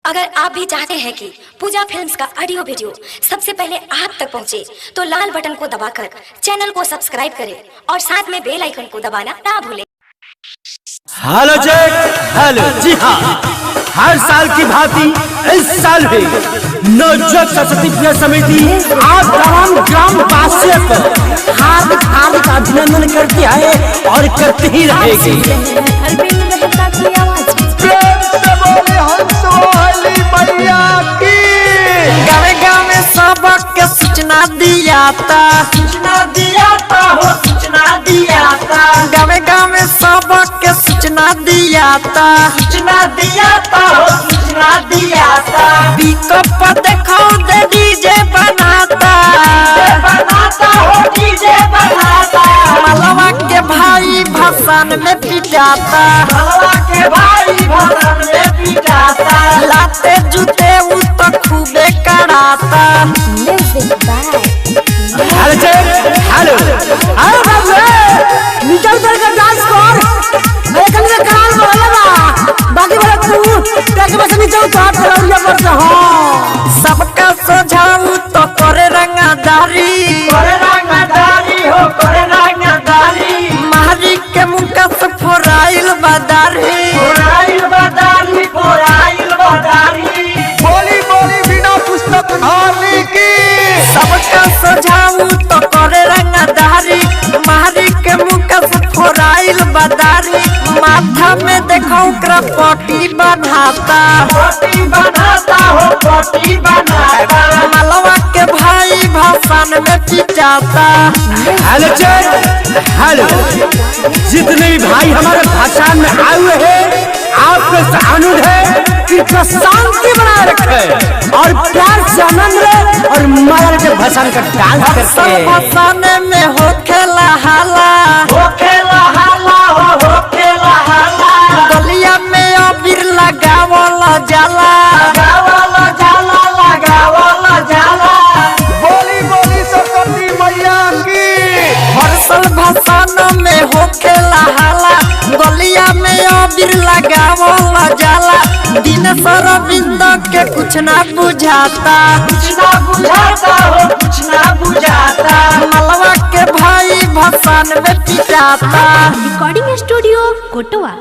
अगर आप भी चाहते हैं कि पूजा फिल्म्स का ऑडियो वीडियो सबसे पहले आप तक पहुंचे, तो लाल बटन को दबाकर चैनल को सब्सक्राइब करें और साथ में बेल आइकन को दबाना ना भूलें। Hello Jack, hello. जी हाँ, हर साल की भांति इस साल भी नवजोत सरस्वती पूजा समिति आप तमाम ग्रामवासियों को हार्दिक हार्दिक अभिनंदन करती है और करती ही रहेगी। गावे गावे सबके सूचना दिया था हो सूचना दिया था। गावे गावे सबके सूचना दिया था हो सूचना दिया था। पिकअप देखो दे डीजे बनाता हो डीजे बनाता। मलवा के भाई भाषण में पिटाता, मलवा के भाई भाषण में पिटाता। लाते जूते उ तो खूबे कराता। Hello Jack, hello. अरे बाबू निकल कर डांस कर। मैं कल के कराल बोलला बाकी बोले तू टैग में से नीचे उतार करौलिया पर से। हां सबका सोझाऊ तो करे रंगदारी हो करे रंगदारी। मारी के मुंह से फोराइल बदारी बोली बोली बिना पुस्तक धारने की। सबका सोझाऊ तो करे रंगदारी। मारी के मुंह से फोराइल बदारी। माथा में देखो ओकरा पट्टी बनाता हो पट्टी बनाता। मलवा के भाई भाषण में पिटाता। Hello Jack, hello. जितने भी भाई हमारे भाषण में आए हुए हैं, आपको से अनुरोध है कि शांति बनाए रखे और प्यार से आनंद ले और माला के भाषण का डांस करके। भाषण में हो खेला हाला गलिया में अबीर लगावला जाला। बोली बोली सरस्वती मैया की। हर्षल भाषण में हो खेला हाला गलिया में अबीर लगावला जाला। दिन सरबिंद के कुछ ना बुझाता मलवा के भाई भाषण में पिटाता। रिकॉर्डिंग स्टूडियो कोटवा।